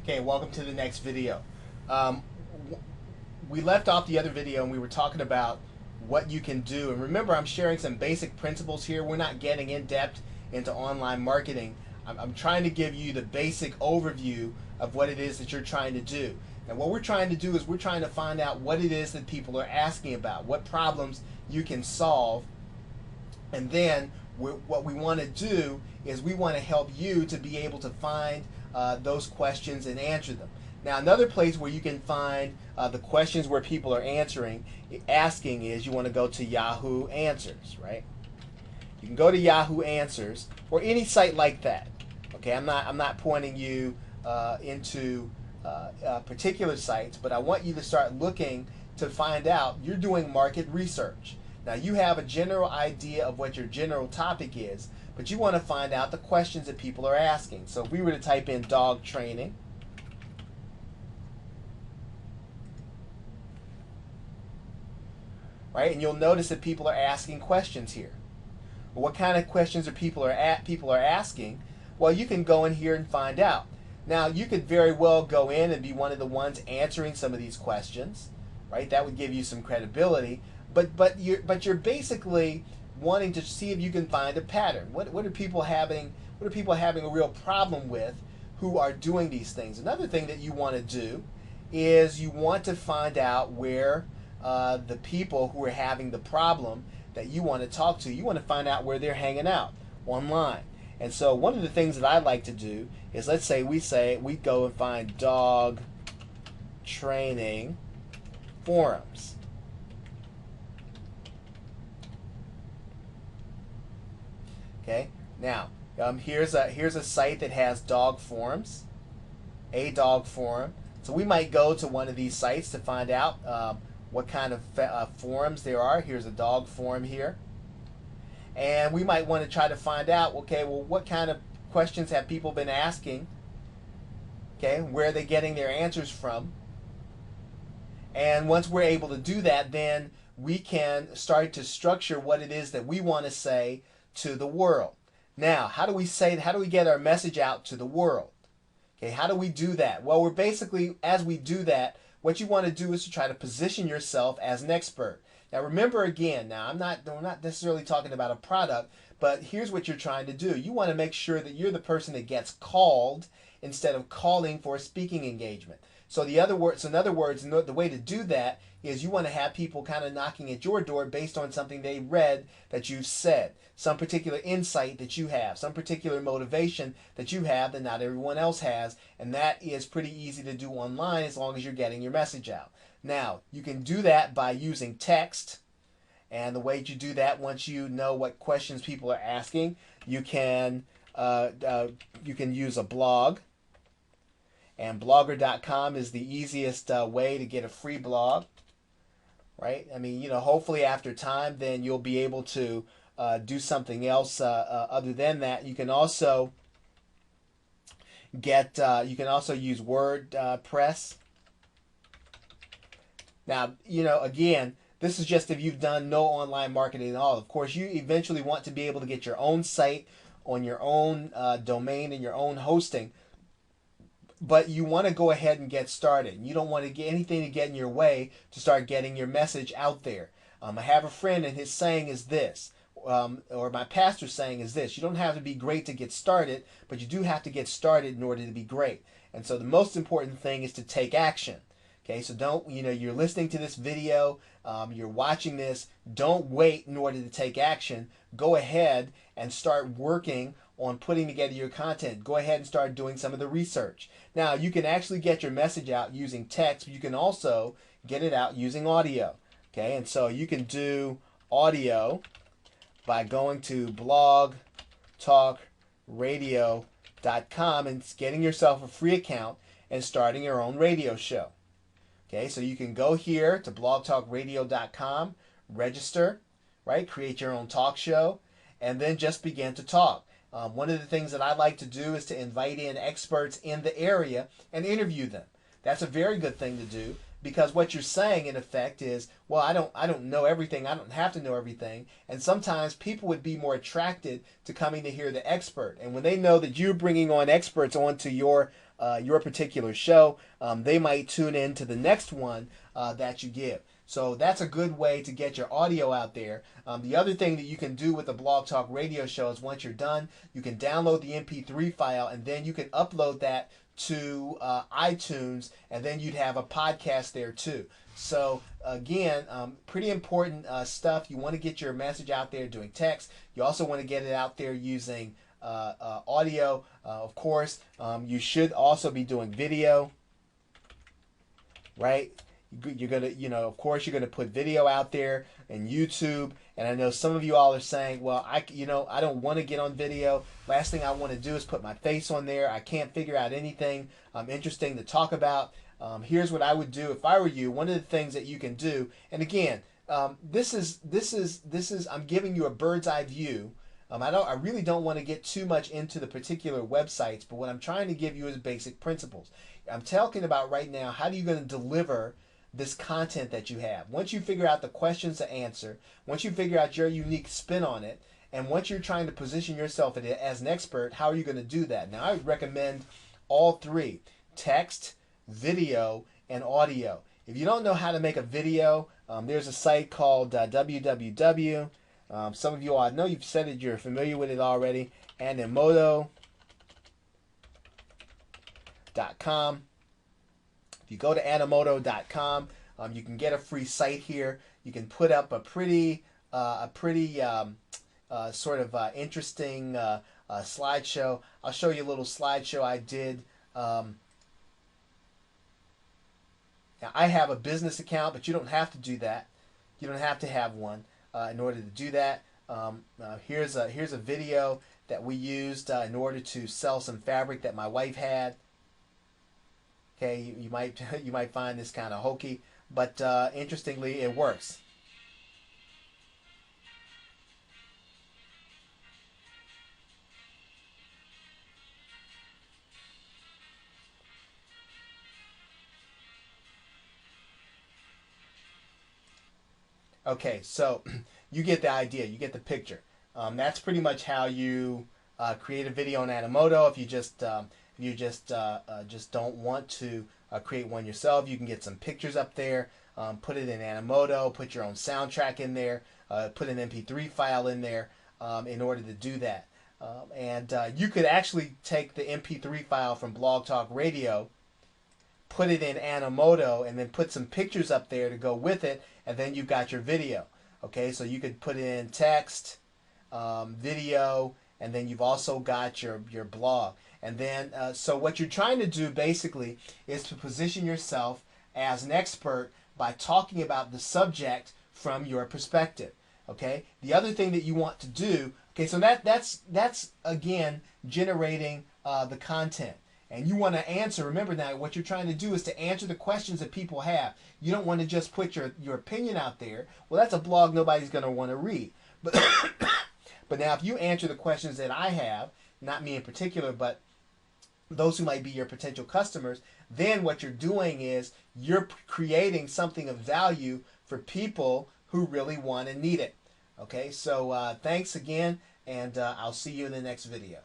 Okay, welcome to the next video. Um, we left off the other video and we were talking about what you can do. And remember, I'm sharing some basic principles here. We're not getting in depth into online marketing. I'm trying to give you the basic overview of what it is that you're trying to do. And what we're trying to do is we're trying to find out what it is that people are asking about, what problems you can solve. And then what we want to do is we want to help you to be able to find those questions and answer them. Now, another place where you can find the questions where people are asking is you want to go to Yahoo Answers, right? You can go to Yahoo Answers or any site like that. Okay, I'm not pointing you into particular sites, but I want you to start looking to find out. You're doing market research. Now you have a general idea of what your general topic is, but you want to find out the questions that people are asking. So if we were to type in dog training, right, and you'll notice that people are asking questions here. Well, what kind of questions are people asking? Well, you can go in here and find out. Now you could very well go in and be one of the ones answering some of these questions, right? That would give you some credibility. But you're basically wanting to see if you can find a pattern. What are people having? What are people having a real problem with who are doing these things? Another thing that you want to do is you want to find out where the people who are having the problem that you want to talk to, you want to find out where they're hanging out online. And so one of the things that I like to do is, let's say we go and find dog training forums. Okay. Now, here's a site that has dog forums, a dog forum. So we might go to one of these sites to find out what kind of forums there are. Here's a dog forum here, and we might want to try to find out. Okay, well, what kind of questions have people been asking? Okay, where are they getting their answers from? And once we're able to do that, then we can start to structure what it is that we want to say to the world. Now, how do we get our message out to the world? Okay, how do we do that? Well, we're basically, as we do that, what you want to do is to try to position yourself as an expert. Now, remember again, we're not necessarily talking about a product, but here's what you're trying to do. You want to make sure that you're the person that gets called instead of calling for a speaking engagement. So in other words, the way to do that is you want to have people kind of knocking at your door based on something they read that you've said, some particular insight that you have, some particular motivation that you have that not everyone else has, and that is pretty easy to do online as long as you're getting your message out. Now, you can do that by using text, and the way you do that, once you know what questions people are asking, you can use a blog. And blogger.com is the easiest way to get a free blog, right? I mean, hopefully after time, then you'll be able to do something else other than that. You can also use WordPress. Now, again, this is just if you've done no online marketing at all. Of course, you eventually want to be able to get your own site on your own domain and your own hosting. But you want to go ahead and get started. You don't want to get anything to get in your way to start getting your message out there. I have a friend, and his saying is this, or my pastor's saying is this: you don't have to be great to get started, but you do have to get started in order to be great. And so the most important thing is to take action. Okay, so you're listening to this video, you're watching this, don't wait in order to take action. Go ahead and start working on putting together your content. Go ahead and start doing some of the research. Now, you can actually get your message out using text, but you can also get it out using audio. Okay, and so you can do audio by going to blogtalkradio.com and getting yourself a free account and starting your own radio show. Okay, so you can go here to blogtalkradio.com, register, right? Create your own talk show, and then just begin to talk. One of the things that I like to do is to invite in experts in the area and interview them. That's a very good thing to do, because what you're saying in effect is, well, I don't know everything. I don't have to know everything. And sometimes people would be more attracted to coming to hear the expert. And when they know that you're bringing on experts onto your your particular show, they might tune in to the next one that you give. So that's a good way to get your audio out there. The other thing that you can do with the Blog Talk Radio show is once you're done, you can download the MP3 file and then you can upload that to iTunes, and then you'd have a podcast there too. So again, pretty important stuff. You want to get your message out there doing text. You also want to get it out there using audio. Of course, you should also be doing video, right? You're gonna, of course, you're gonna put video out there in YouTube. And I know some of you all are saying, well, I don't want to get on video. Last thing I want to do is put my face on there. I can't figure out anything interesting to talk about. Here's what I would do if I were you. One of the things that you can do, and again, this is I'm giving you a bird's eye view. I really don't want to get too much into the particular websites, but what I'm trying to give you is basic principles. I'm talking about right now, how are you going to deliver this content that you have? Once you figure out the questions to answer, once you figure out your unique spin on it, and once you're trying to position yourself as an expert, how are you going to do that? Now, I would recommend all three: text, video, and audio. If you don't know how to make a video, there's a site called www. Some of you all, I know you've said it, you're familiar with it already, animoto.com. If you go to animoto.com, you can get a free site here. You can put up a pretty sort of interesting slideshow. I'll show you a little slideshow I did. Now, I have a business account, but you don't have to do that. You don't have to have one in order to do that. Here's a video that we used in order to sell some fabric that my wife had. Okay, you might find this kind of hokey, but interestingly, it works. Okay, so you get the idea, you get the picture. That's pretty much how you create a video on Animoto. If you just don't want to create one yourself, you can get some pictures up there, put it in Animoto, put your own soundtrack in there, put an MP3 file in there in order to do that. And you could actually take the MP3 file from Blog Talk Radio, put it in Animoto, and then put some pictures up there to go with it, and then you've got your video. Okay, so you could put in text, video, and then you've also got your blog. And then, so what you're trying to do basically is to position yourself as an expert by talking about the subject from your perspective. Okay, the other thing that you want to do, okay, so that's again generating the content. And you want to answer, remember now, what you're trying to do is to answer the questions that people have. You don't want to just put your opinion out there. Well, that's a blog nobody's going to want to read. But, but now if you answer the questions that I have, not me in particular, but those who might be your potential customers, then what you're doing is you're creating something of value for people who really want and need it. Okay, so thanks again, and I'll see you in the next video.